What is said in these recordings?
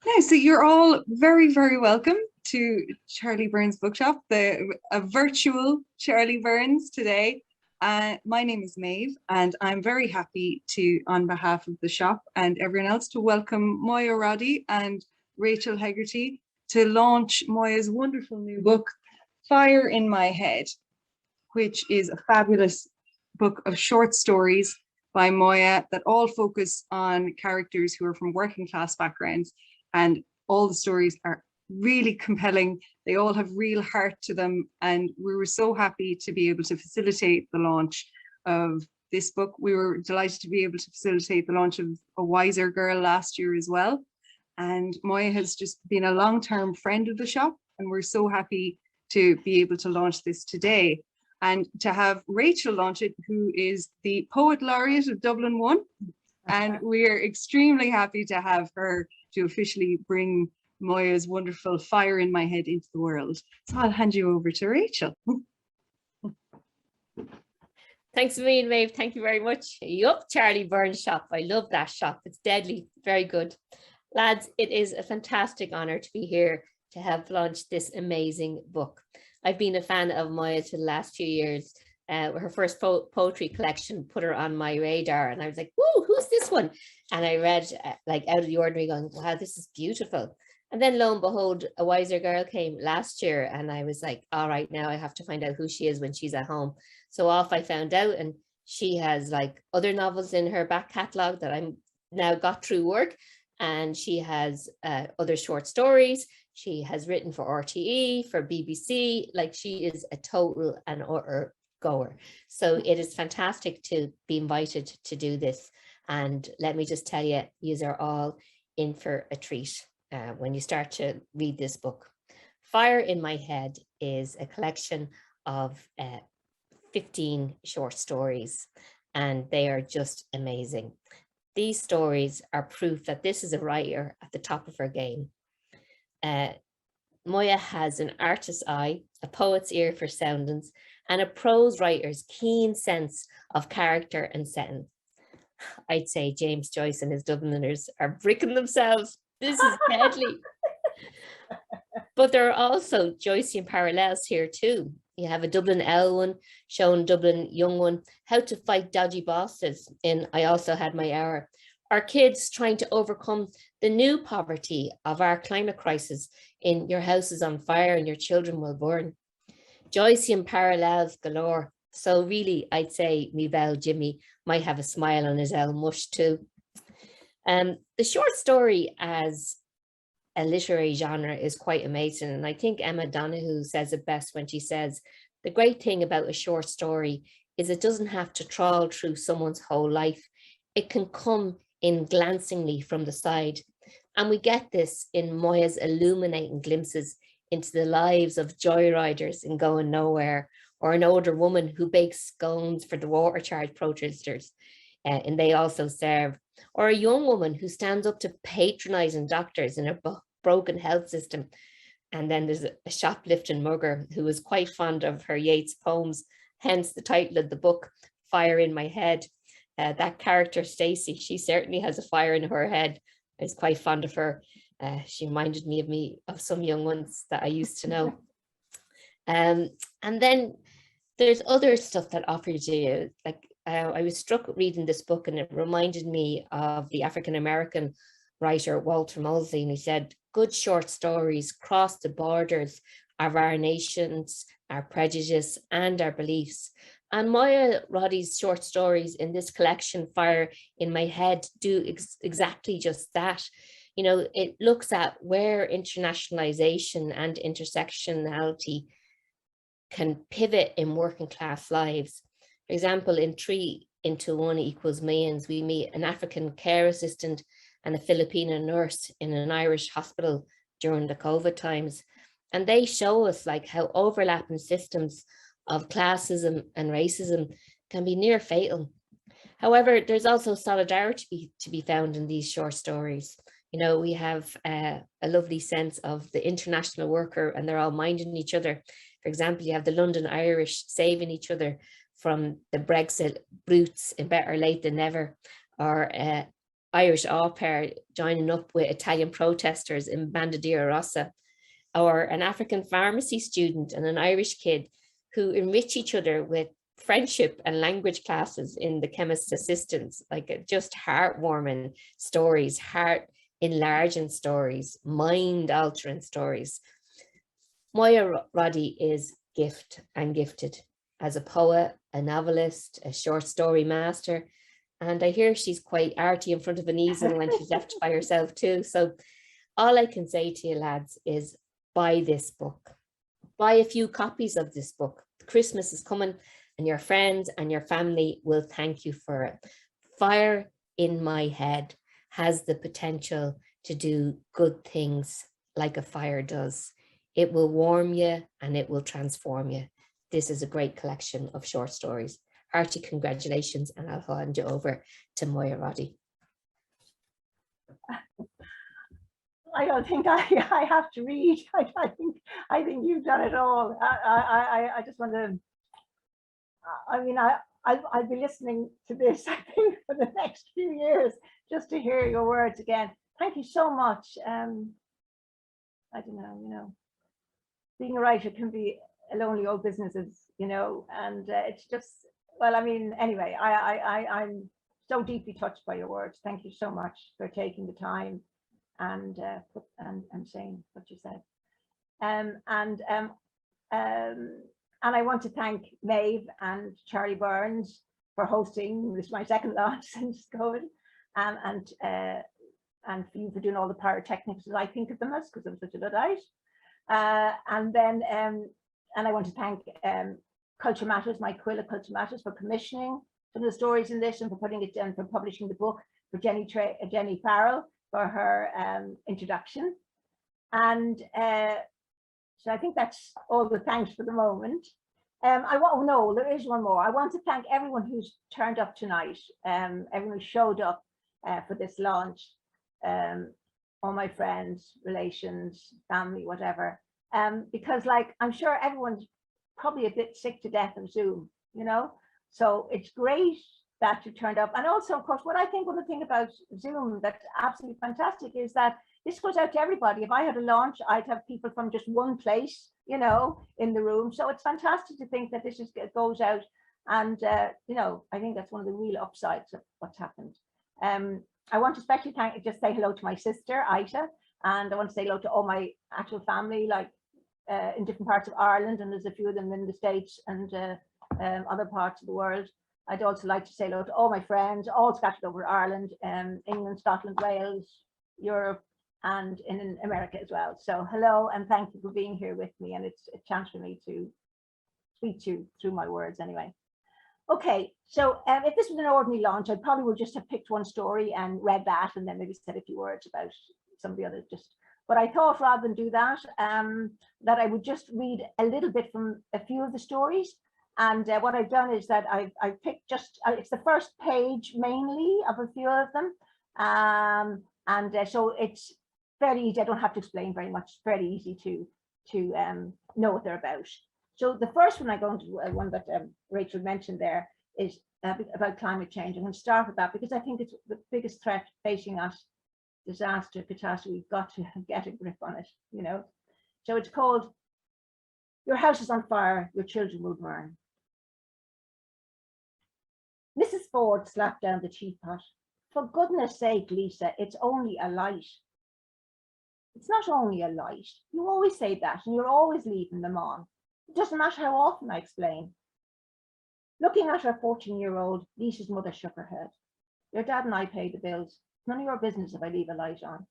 No, so you're all very, very welcome to Charlie Byrne's Bookshop, a virtual Charlie Byrne's today. My name is Maeve, and I'm very happy to, on behalf of the shop and everyone else, to welcome Moya Roddy and Rachel Hegarty to launch Moya's wonderful new book, Fire in My Head, which is a fabulous book of short stories by Moya that all focus on characters who are from working class backgrounds. And all the stories are really compelling. They all have real heart to them. And we were so happy to be able to facilitate the launch of this book. We were delighted to be able to facilitate the launch of A Wiser Girl last year as well. And Moya has just been a long-term friend of the shop, and we're so happy to be able to launch this today. And to have Rachel launch it, who is the Poet Laureate of Dublin 1. And we're extremely happy to have her to officially bring Moya's wonderful Fire in My Head into the world. So I'll hand you over to Rachel. Thanks a million, Maeve. Thank you very much. Yup, Charlie Byrne shop. I love that shop. It's deadly. Very good. Lads, it is a fantastic honour to be here to have launched this amazing book. I've been a fan of Moya for the last few years. Her first poetry collection put her on my radar, and I was like, whoa, who's this one? And I read like Out of the Ordinary, going, wow, this is beautiful. And then lo and behold, A Wiser Girl came last year, and I was like, all right, now I have to find out who she is when she's at home. So off I found out, and she has like other novels in her back catalogue that I'm now got through work, and she has other short stories. She has written for RTE, for BBC, like she is a total and utter goer. So it is fantastic to be invited to do this. And let me just tell you, yous are all in for a treat when you start to read this book. Fire in My Head is a collection of 15 short stories, and they are just amazing. These stories are proof that this is a writer at the top of her game. Moya has an artist's eye, a poet's ear for soundings, and a prose writer's keen sense of character and setting. I'd say James Joyce and his Dubliners are bricking themselves. This is deadly. But there are also Joycean parallels here too. You have a Dublin L one showing Dublin young one how to fight dodgy bosses in I Also Had My Hour. Our kids trying to overcome the new poverty of our climate crisis in Your House is on Fire and Your Children Will Burn. Joycean parallels galore. So really, I'd say me Bell Jimmy might have a smile on his L mush too. The short story as a literary genre is quite amazing. And I think Emma Donoghue says it best when she says, the great thing about a short story is it doesn't have to trawl through someone's whole life. It can come in glancingly from the side. And we get this in Moya's illuminating glimpses into the lives of joyriders in Going Nowhere, or an older woman who bakes scones for the water charge protesters, and They Also Serve, or a young woman who stands up to patronizing doctors in a broken health system. And then there's a shoplifting mugger who is quite fond of her Yeats poems, hence the title of the book, Fire in My Head. That character, Stacey, she certainly has a fire in her head. I was quite fond of her. She reminded me of some young ones that I used to know. And then there's other stuff that offers you, like I was struck reading this book, and it reminded me of the African-American writer Walter Mosley, and he said, good short stories cross the borders of our nations, our prejudice, and our beliefs. And Moya Roddy's short stories in this collection, Fire in My Head, do exactly just that. You know, it looks at where internationalization and intersectionality can pivot in working class lives. For example, in 3 into 1 equals millions, we meet an African care assistant and a Filipino nurse in an Irish hospital during the COVID times. And they show us like how overlapping systems of classism and racism can be near fatal. However, there's also solidarity to be found in these short stories. You know, we have a lovely sense of the international worker, and they're all minding each other. For example, you have the London Irish saving each other from the Brexit brutes in Better Late Than Never, or Irish au pair joining up with Italian protesters in Bandadera Rossa, or an African pharmacy student and an Irish kid who enrich each other with friendship and language classes in the chemist's assistants, like just heartwarming stories, heart enlarging stories, mind altering stories. Moya Roddy is gift and gifted as a poet, a novelist, a short story master. And I hear she's quite arty in front of an easel when she's left by herself too. So all I can say to you lads is buy this book. Buy a few copies of this book. Christmas is coming and your friends and your family will thank you for it. Fire in My Head has the potential to do good things like a fire does. It will warm you and it will transform you. This is a great collection of short stories. Hearty congratulations, and I'll hand you over to Moya Roddy. I don't think I have to read. I think you've done it all. I just want to. I mean, I'll be listening to this, I think, for the next few years just to hear your words again. Thank you so much. I don't know, being a writer can be a lonely old business, and it's just. Well, I mean, anyway, I'm so deeply touched by your words. Thank you so much for taking the time and saying what you said. And I want to thank Méabh and Charlie Burns for hosting. This is my second launch since COVID, and for you for doing all the pyrotechnics as I think of them as, because I'm such a Luddite. And I want to thank Culture Matters, my quill at Culture Matters, for commissioning some of the stories in this and for putting it down, for publishing the book, for Jenny Farrell for her introduction. And so I think that's all the thanks for the moment. No, there is one more. I want to thank everyone who's turned up tonight, everyone who showed up for this launch, all my friends, relations, family, whatever. Because I'm sure everyone's probably a bit sick to death of Zoom, so it's great that you turned up. And also, of course, one thing about Zoom that's absolutely fantastic is that this goes out to everybody. If I had a launch, I'd have people from just one place, in the room. So it's fantastic to think that this goes out, and I think that's one of the real upsides of what's happened. I want to especially just say hello to my sister Aisha, and I want to say hello to all my actual family, in different parts of Ireland, and there's a few of them in the States and other parts of the world. I'd also like to say hello to all my friends, all scattered over Ireland, England, Scotland, Wales, Europe, and in America as well. So hello, and thank you for being here with me, and it's a chance for me to speak to you through my words anyway. Okay, so if this was an ordinary launch, I probably would just have picked one story and read that, and then maybe said a few words about some of the others. But I thought rather than do that, that I would just read a little bit from a few of the stories. And what I've done is that I've picked it's the first page mainly of a few of them. So it's very easy. I don't have to explain very much. It's very easy to know what they're about. So the first one I go into, one that Rachel mentioned there, is about climate change. I'm going to start with that because I think it's the biggest threat facing us. Disaster, catastrophe, we've got to get a grip on it, So it's called Your House is on Fire, Your Children Will Burn. Mrs. Ford slapped down the teapot. For goodness sake, Lisa, it's only a light. It's not only a light. You always say that, and you're always leaving them on. It doesn't matter how often I explain. Looking at her 14-year-old, Lisa's mother shook her head. Your dad and I pay the bills. None of your business if I leave a light on.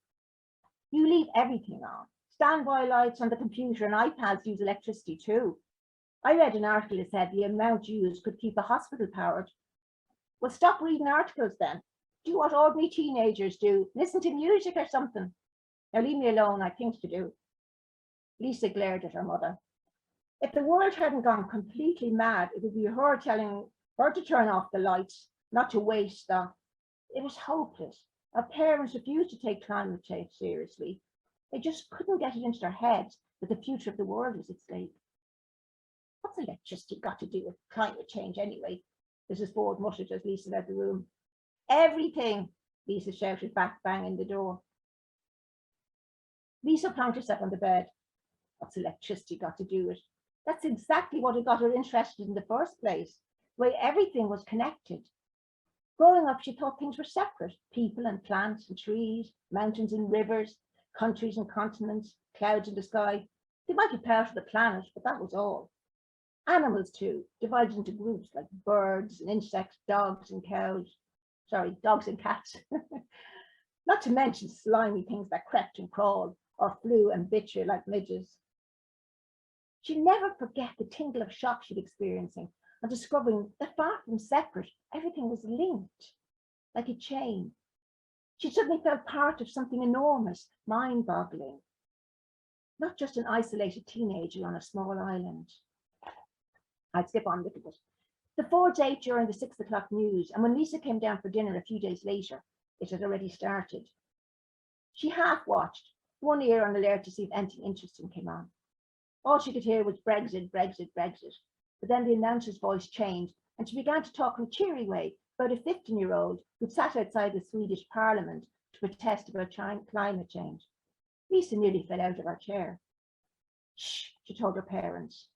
You leave everything on. Standby lights on the computer and iPads use electricity too. I read an article that said the amount used could keep a hospital powered. Well, stop reading articles then. Do what ordinary teenagers do. Listen to music or something. Now leave me alone, I've things to do. Lisa glared at her mother. If the world hadn't gone completely mad, it would be her telling her to turn off the lights, not to waste them. It was hopeless. Our parents refused to take climate change seriously. They just couldn't get it into their heads that the future of the world was at stake. What's electricity got to do with climate change anyway? Mrs. Ford muttered as Lisa left the room. Everything, Lisa shouted back, banging the door. Lisa found herself on the bed. What's electricity got to do with it? That's exactly what had got her interested in the first place, the way everything was connected. Growing up, she thought things were separate. People and plants and trees, mountains and rivers, countries and continents, clouds in the sky. They might be part of the planet, but that was all. Animals too, divided into groups like birds and insects, dogs and cows. Sorry, dogs and cats. Not to mention slimy things that crept and crawled or flew and bit you like midges. She'd never forget the tingle of shock she'd experiencing on discovering that far from separate, everything was linked, like a chain. She suddenly felt part of something enormous, mind-boggling. Not just an isolated teenager on a small island. I'd skip on a little bit. The Fords ate during the 6 o'clock news, and when Lisa came down for dinner a few days later, it had already started. She half watched, one ear on alert to see if anything interesting came on. All she could hear was Brexit, Brexit, Brexit. But then the announcer's voice changed, and she began to talk in a cheery way about a 15-year-old who'd sat outside the Swedish Parliament to protest about climate change. Lisa nearly fell out of her chair. Shh, she told her parents,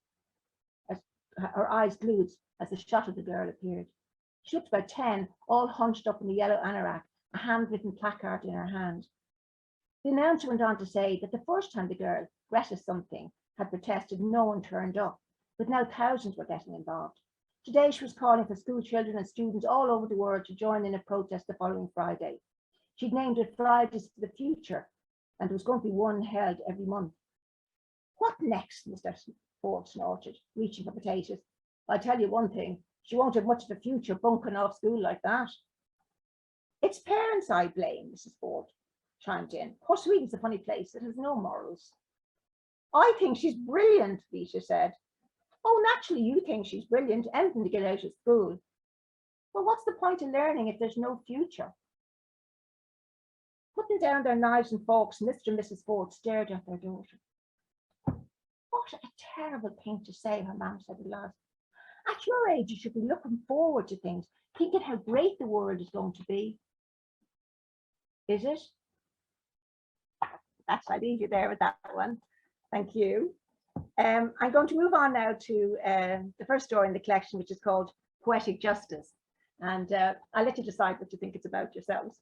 as her eyes glued as the shot of the girl appeared. She looked about 10, all hunched up in the yellow anorak, a handwritten placard in her hand. The announcer went on to say that the first time the girl, Greta something, had protested, no one turned up, but now thousands were getting involved. Today she was calling for school children and students all over the world to join in a protest the following Friday. She'd named it Fridays for the Future, and there was going to be one held every month. What next, Mr. Ford snorted, reaching for potatoes. I'll tell you one thing, she won't have much of a future bunking off school like that. It's parents I blame, Mrs. Ford chimed in. Of course, Sweden's a funny place, it has no morals. I think she's brilliant, Lisa said. Oh, naturally you think she's brilliant, anything to get out of school. Well, what's the point of learning if there's no future? Putting down their knives and forks, Mr. and Mrs. Ford stared at their daughter. What a terrible thing to say, her mum said at last. At your age, you should be looking forward to things, thinking how great the world is going to be. Is it? I'll leave you there with that one. Thank you. I'm going to move on now to the first story in the collection, which is called Poetic Justice. And I'll let you decide what you think it's about yourselves.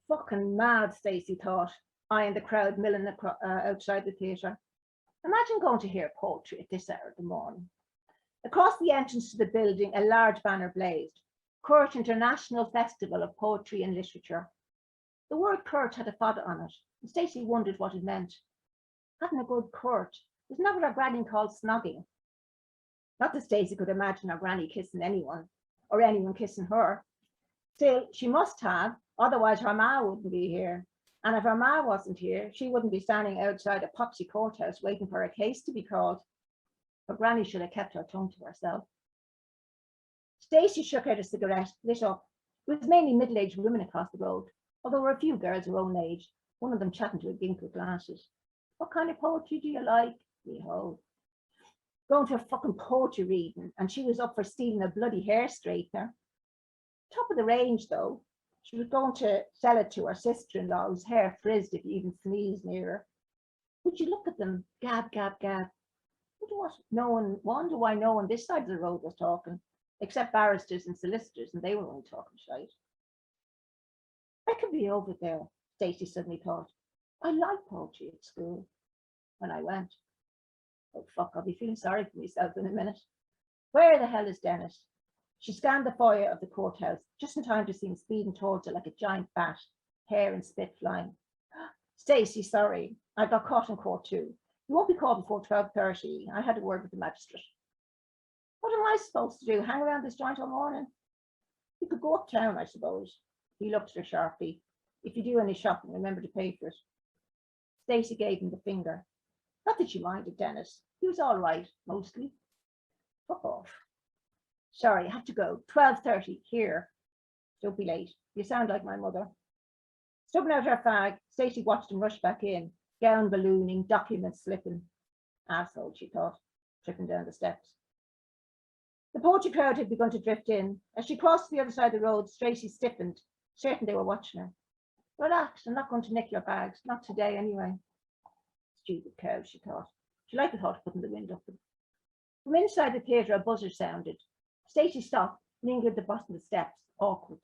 Fucking mad, Stacey thought, eyeing the crowd milling outside the theatre. Imagine going to hear poetry at this hour of the morning. Across the entrance to the building, a large banner blazed. Court International Festival of Poetry and Literature. The word court had a fodder on it, and Stacey wondered what it meant. Having a good court, isn't that what our granny called snogging? Not that Stacey could imagine her granny kissing anyone, or anyone kissing her. Still, she must have, otherwise her ma wouldn't be here. And if her ma wasn't here, she wouldn't be standing outside a poxy courthouse waiting for a case to be called. Her granny should have kept her tongue to herself. Stacey shook out a cigarette, lit up. It was mainly middle-aged women across the road, although there were a few girls her own age, one of them chatting to a gink with glasses. What kind of poetry do you like? Behold. Going to a fucking poetry reading, and she was up for stealing a bloody hair straightener. Top of the range, though. She was going to sell it to her sister-in-law, whose hair frizzed if you even sneezed near her. Would you look at them? Gab, gab, gab. Wonder why no one this side of the road was talking, except barristers and solicitors, and they were only talking shite. I could be over there, Stacey suddenly thought. I liked poetry at school when I went. Oh, fuck, I'll be feeling sorry for myself in a minute. Where the hell is Dennis? She scanned the foyer of the courthouse, just in time to see him speeding towards her like a giant bat, hair and spit flying. Stacey, sorry, I got caught in court too. You won't be called before 12:30. I had a word with the magistrate. What am I supposed to do? Hang around this joint all morning? You could go uptown, I suppose. He looked at her sharply. If you do any shopping, remember to pay for it. Stacey gave him the finger. Not that she minded Dennis. He was all right, mostly. Fuck off. Sorry, I have to go. 12:30, here. Don't be late. You sound like my mother. Stubbing out her fag, Stacey watched him rush back in, gown ballooning, documents slipping. Asshole, she thought, tripping down the steps. The poetry crowd had begun to drift in. As she crossed to the other side of the road, Stacey stiffened, certain they were watching her. Relax, I'm not going to nick your bags. Not today, anyway. Stupid cow, she thought. She liked the thought of putting the wind up them. From inside the theatre, a buzzer sounded. Stacey stopped, lingered at the bottom of the steps, awkward.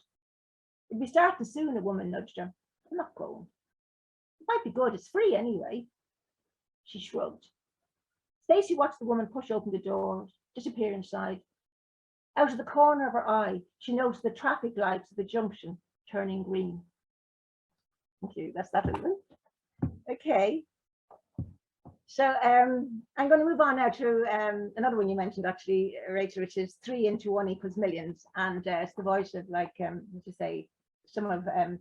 It'd be starting soon, a woman nudged her. I'm not going. It might be good, it's free anyway. She shrugged. Stacey watched the woman push open the door, disappear inside. Out of the corner of her eye, she noticed the traffic lights of the junction turning green. Thank you, that's that one. Okay. So I'm going to move on now to another one you mentioned, actually, Rachel, which is 3 into 1 equals millions. And it's the voice of, like, what you say, some of the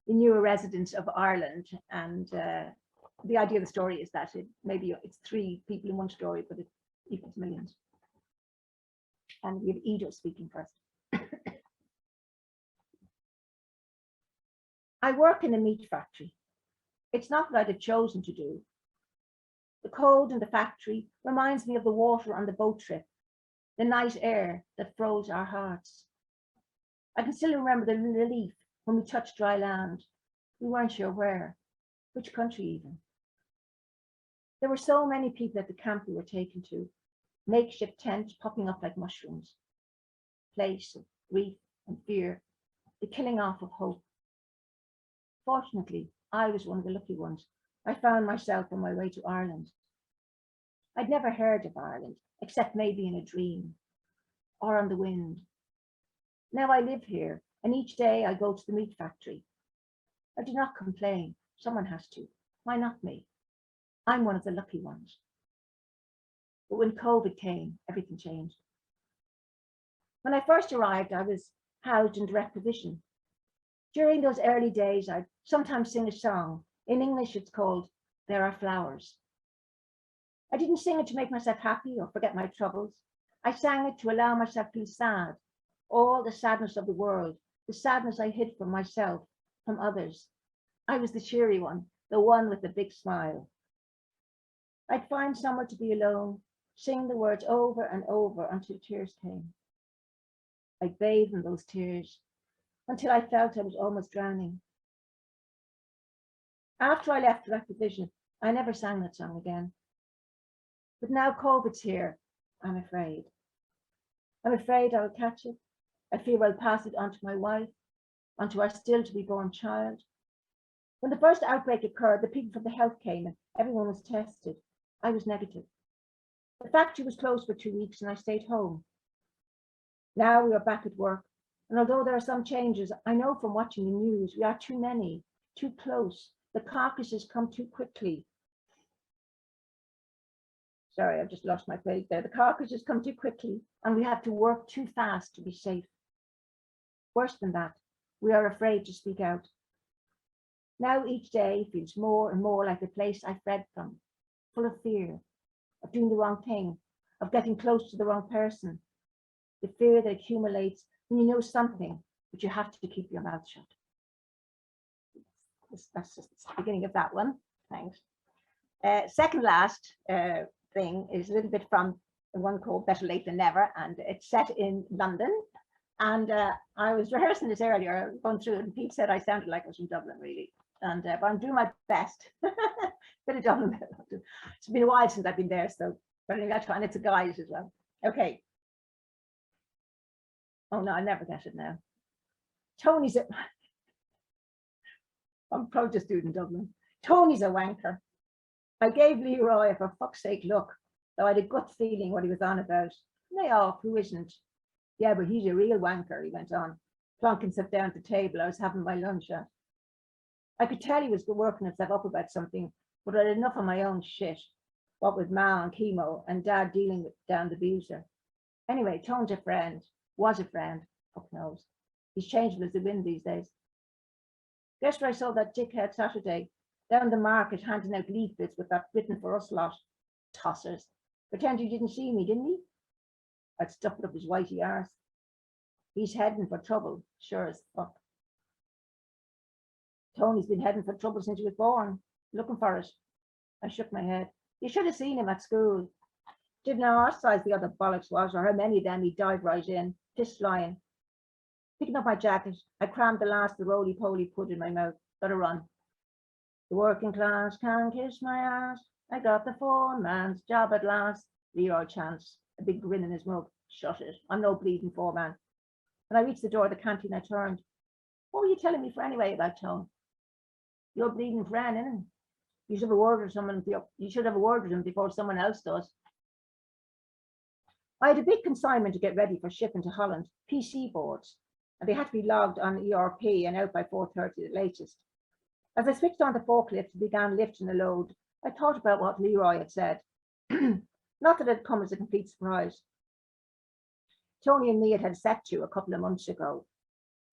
newer residents of Ireland. And the idea of the story is that maybe it's 3 people in one story, but it equals millions. And we have Edo speaking first. I work in a meat factory. It's not what I'd have chosen to do. The cold in the factory reminds me of the water on the boat trip, the night air that froze our hearts. I can still remember the relief when we touched dry land. We weren't sure where, which country even. There were so many people at the camp we were taken to, makeshift tents popping up like mushrooms. Place of grief and fear, the killing off of hope. Fortunately, I was one of the lucky ones. I found myself on my way to Ireland. I'd never heard of Ireland, except maybe in a dream or on the wind. Now I live here, and each day I go to the meat factory. I do not complain. Someone has to. Why not me? I'm one of the lucky ones. But when COVID came, everything changed. When I first arrived, I was housed in direct provision. During those early days, I'd sometimes sing a song. In English, it's called There Are Flowers. I didn't sing it to make myself happy or forget my troubles. I sang it to allow myself to feel sad, all the sadness of the world, the sadness I hid from myself, from others. I was the cheery one, the one with the big smile. I'd find somewhere to be alone, sing the words over and over until tears came. I'd bathe in those tears until I felt I was almost drowning. After I left direct provision, I never sang that song again. But now COVID's here, I'm afraid. I'm afraid I will catch it. I fear I'll pass it on to my wife, onto our still to be born child. When the first outbreak occurred, the people from the health came and everyone was tested. I was negative. The factory was closed for 2 weeks and I stayed home. Now we are back at work. And although there are some changes, I know from watching the news, we are too many, too close. The carcasses come too quickly. Sorry, I've just lost my page there. The carcasses come too quickly and we have to work too fast to be safe. Worse than that, we are afraid to speak out. Now each day feels more and more like the place I fled from, full of fear, of doing the wrong thing, of getting close to the wrong person. The fear that accumulates when you know something, but you have to keep your mouth shut. That's just the beginning of that one. Thanks. Second last thing is a little bit from the one called Better Late Than Never, and it's set in London. And I was rehearsing this earlier, going through it, and Pete said I sounded like I was in Dublin, really. And but I'm doing my best. Bit of Dublin. It's been a while since I've been there, so but anyway, that's fine. It's a guide as well. Okay. Oh no, I never get it now. Tony's a I'm probably just doing in Dublin. Tony's a wanker. I gave Leroy a for fuck's sake look, though I had a gut feeling what he was on about. Lay off, who isn't? Yeah, but he's a real wanker, he went on, plonking himself down at the table I was having my lunch at. I could tell he was working himself up about something, but I had enough of my own shit, what with Ma and chemo and Dad dealing with down the abuser. Anyway, Tone's a friend, was a friend, fuck knows. He's changeable as the wind these days. Guess where I saw that dickhead Saturday? Down the market handing out leaflets with that written for us lot. Tossers. Pretend he didn't see me, didn't he? I'd stuffed up his whitey arse. He's heading for trouble, sure as fuck. Tony's been heading for trouble since he was born, looking for it. I shook my head. You should have seen him at school. Didn't know what size the other bollocks was or how many of them he dived right in, fist flying. Picking up my jacket, I crammed the last of the roly-poly pud in my mouth. Gotta run. The working class can kiss my ass. I got the foreman's job at last. Leroy chants, a big grin in his mug. Shut it. I'm no bleeding foreman. When I reached the door of the canteen, I turned. What were you telling me for anyway about Tone? You're bleeding friend, innit? You should have a word with someone. You should have a word with him before someone else does. I had a big consignment to get ready for shipping to Holland, PC boards, and they had to be logged on ERP and out by 4:30 at the latest. As I switched on the forklift and began lifting the load, I thought about what Leroy had said. Not that it had come as a complete surprise. Tony and me had set to a couple of months ago.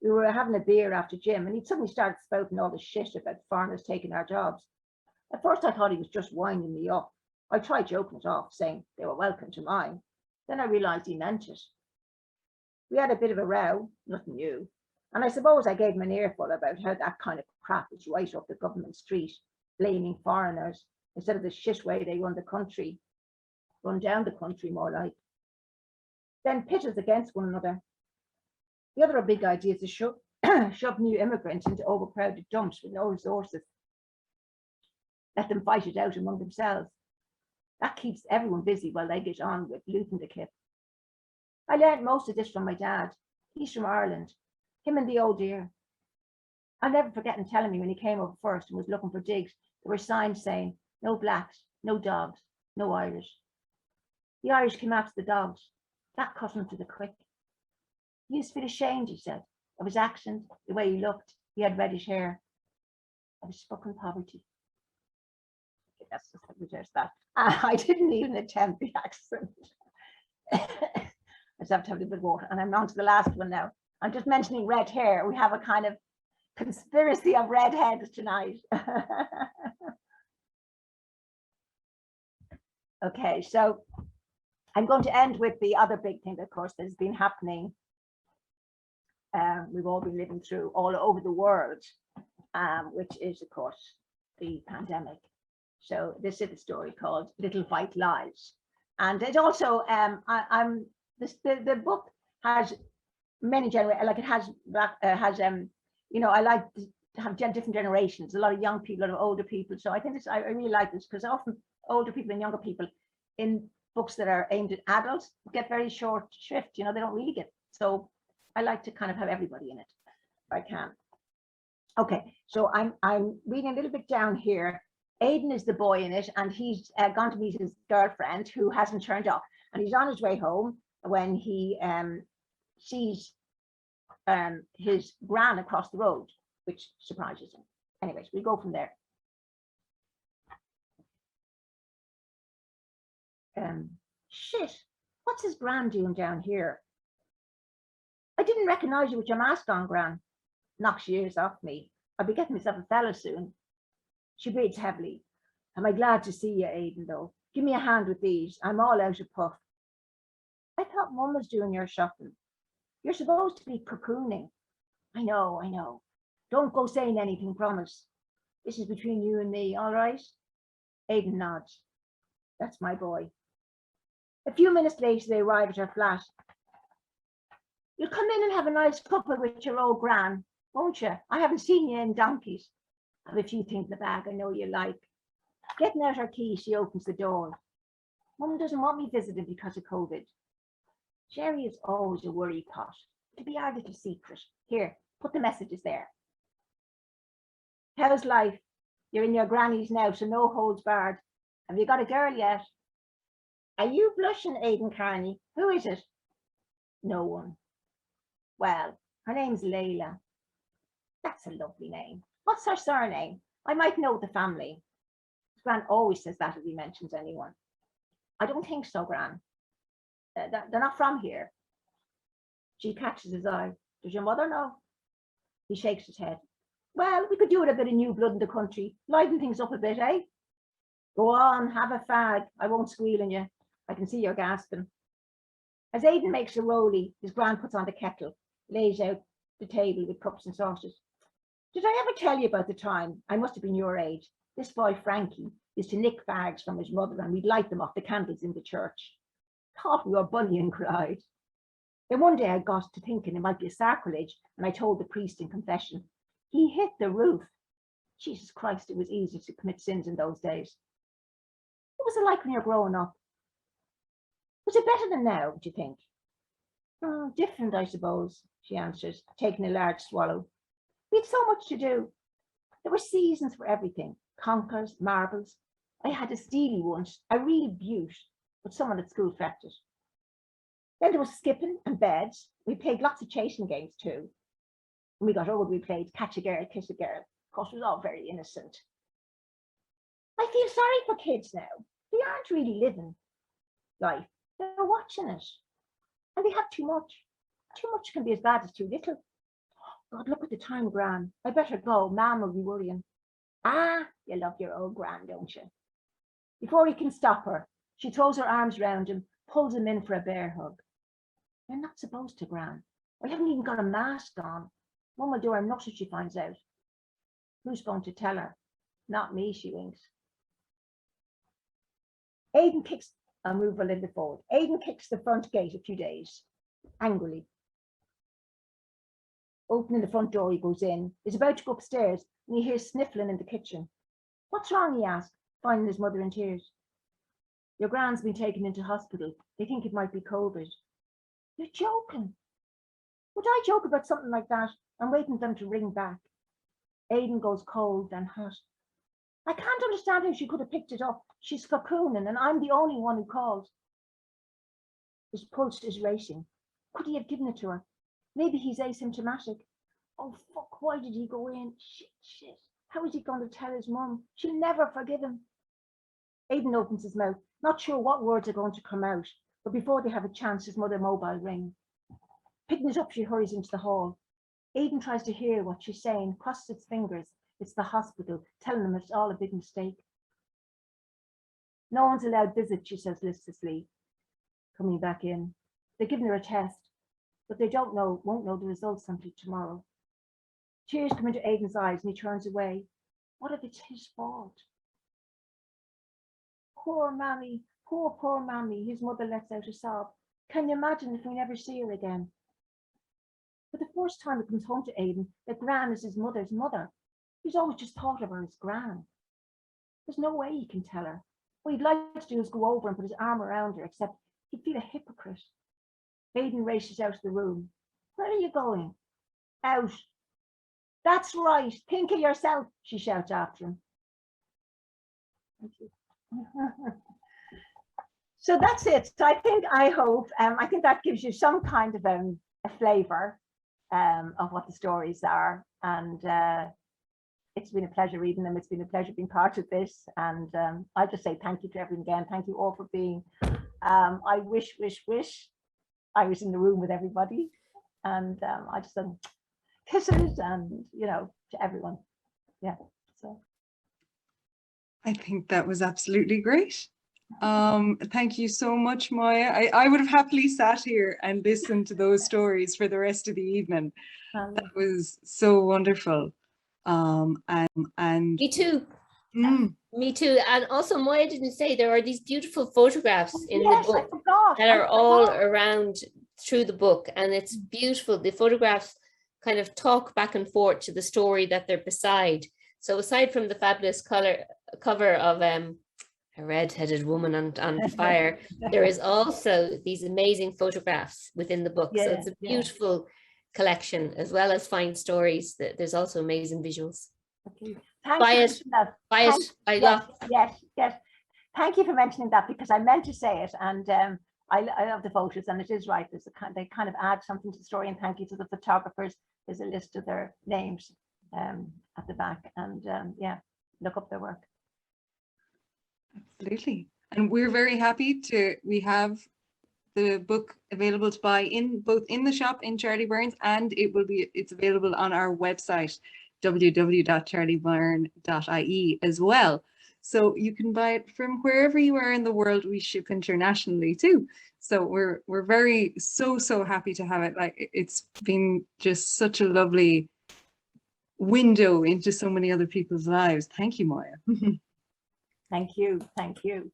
We were having a beer after gym, and he'd suddenly started spouting all the shit about foreigners taking our jobs. At first, I thought he was just winding me up. I tried joking it off, saying they were welcome to mine. Then I realised he meant it. We had a bit of a row, nothing new, and I suppose I gave him an earful about how that kind of crap is right up the government street, blaming foreigners instead of the shit way they run down the country more like. Then pit us against one another. The other big idea is to shove new immigrants into overcrowded dumps with no resources. Let them fight it out among themselves. That keeps everyone busy while they get on with looting the kip. I learned most of this from my dad. He's from Ireland. Him and the old dear. I'll never forget him telling me when he came over first and was looking for digs, there were signs saying, no blacks, no dogs, no Irish. The Irish came after the dogs. That cut him to the quick. He used to feel ashamed, he said, of his accent, the way he looked. He had reddish hair. I was stuck in poverty. Okay, that's just that. I didn't even attempt the accent. I just have to have a bit of water. And I'm on to the last one now. I'm just mentioning red hair. We have a kind of conspiracy of redheads tonight. Okay, so I'm going to end with the other big thing, of course, that has been happening. We've all been living through all over the world, which is, of course, the pandemic. So this is a story called Little White Lies. And it also, the book has many generations, like it has, you know, I like to have different generations, a lot of young people, a lot of older people. So I think I really like this because often older people and younger people in books that are aimed at adults get very short shrift, you know, they don't really get. So I like to kind of have everybody in it if I can. Okay, so I'm reading a little bit down here. Aidan is the boy in it, and he's gone to meet his girlfriend who hasn't turned up, and he's on his way home when he sees his gran across the road, which surprises him. Anyways, we go from there. Shit, what's his gran doing down here? I didn't recognize you with your mask on, Gran. Knocks years off me. I'll be getting myself a fella soon. She breathes heavily. Am I glad to see you, Aidan, though? Give me a hand with these. I'm all out of puff. I thought Mum was doing your shopping. You're supposed to be cocooning. I know. Don't go saying anything, promise. This is between you and me, all right? Aidan nods. That's my boy. A few minutes later, they arrive at her flat. You'll come in and have a nice couple with your old gran, won't you? I haven't seen you in donkeys. I have a few things in the bag I know you like. Getting out her key, she opens the door. Mum doesn't want me visiting because of COVID. Jerry is always a worry pot. To be our little secret. Here, put the messages there. How's life? You're in your granny's now, so no holds barred. Have you got a girl yet? Are you blushing, Aidan Carney? Who is it? No one. Well, her name's Layla. That's a lovely name. What's her surname? I might know the family. Gran always says that if he mentions anyone. I don't think so, Gran. They're not from here. She catches his eye. Does your mother know? He shakes his head. Well, we could do with a bit of new blood in the country. Liven things up a bit, eh? Go on, have a fag. I won't squeal on you. I can see you're gasping. As Aidan makes a rollie, his gran puts on the kettle, lays out the table with cups and saucers. Did I ever tell you about the time? I must have been your age. This boy, Frankie, used to nick fags from his mother and we'd light them off the candles in the church. Thought we were Bunyan cried. Then one day I got to thinking it might be a sacrilege, and I told the priest in confession. He hit the roof. Jesus Christ, it was easy to commit sins in those days. What was it like when you were growing up? Was it better than now, do you think? Oh, different, I suppose, she answered, taking a large swallow. We had so much to do. There were seasons for everything. Conkers, marbles. I had a steely once, a real beaut, but someone at school fecked it. Then there was skipping and beds. We played lots of chasing games too. When we got old, we played catch a girl, kiss a girl. Of course, it was all very innocent. I feel sorry for kids now. They aren't really living life. They're watching it. And they have too much. Too much can be as bad as too little. God, look at the time, Gran. I better go. Ma'am will be worrying. Ah, you love your old Gran, don't you? Before he can stop her, she throws her arms round him, pulls him in for a bear hug. You're not supposed to, Gran. I haven't even got a mask on. Mum will do her nuts if she finds out. Who's going to tell her? Not me, she winks. Aidan kicks, I'll move a little forward. Aidan kicks the front gate a few days, angrily. Opening the front door, he goes in. He's about to go upstairs and he hears sniffling in the kitchen. What's wrong, he asks, finding his mother in tears. Your Gran's been taken into hospital. They think it might be COVID. You're joking. Would I joke about something like that? I'm waiting for them to ring back. Aidan goes cold and hot. I can't understand how she could have picked it up. She's cocooning and I'm the only one who called. His pulse is racing. Could he have given it to her? Maybe he's asymptomatic. Oh, fuck, why did he go in? Shit. How is he going to tell his mum? She'll never forgive him. Aidan opens his mouth, not sure what words are going to come out, but before they have a chance, his mother mobile rings. Picking it up, she hurries into the hall. Aidan tries to hear what she's saying, crosses its fingers. It's the hospital, telling them it's all a big mistake. No one's allowed visit, she says listlessly, coming back in. They're giving her a test, but they won't know the results until tomorrow. Tears come into Aidan's eyes and he turns away. What if it's his fault? Poor mammy, poor mammy, his mother lets out a sob. Can you imagine if we never see her again? For the first time it comes home to Aidan that Gran is his mother's mother. He's always just thought of her as Gran. There's no way he can tell her. What he'd like to do is go over and put his arm around her, except he'd feel a hypocrite. Aidan races out of the room. Where are you going? Out. That's right. Think of yourself, she shouts after him. Thank you. So that's it. So I hope that gives you some kind of a flavour of what the stories are. And it's been a pleasure reading them. It's been a pleasure being part of this. And I just say thank you to everyone again. Thank you all for being. I wish I was in the room with everybody. And I just kisses and, to everyone. Yeah. So I think that was absolutely great. Thank you so much, Moya. I would have happily sat here and listened to those stories for the rest of the evening. That was so wonderful. And me too. Me too. And also, Moya didn't say there are these beautiful photographs in the book that are all around through the book, and it's beautiful. The photographs kind of talk back and forth to the story that they're beside. So aside from the fabulous cover of a red-headed woman on fire, there is also these amazing photographs within the book. So it's a beautiful collection, as well as fine stories. There's also amazing visuals. Okay. Buy it. Yes. Thank you for mentioning that, because I meant to say it, and I love the photos, and it is right. They kind of add something to the story, and thank you to the photographers. There's a list of their names at the back, and look up their work. Absolutely. And we're very happy we have the book available to buy both in the shop in Charlie Byrne's, and it's available on our website, www.charliebyrne.ie as well. So you can buy it from wherever you are in the world. We ship internationally too. So we're very so happy to have it. Like, it's been just such a lovely window into so many other people's lives. Thank you, Moya. Thank you. Thank you.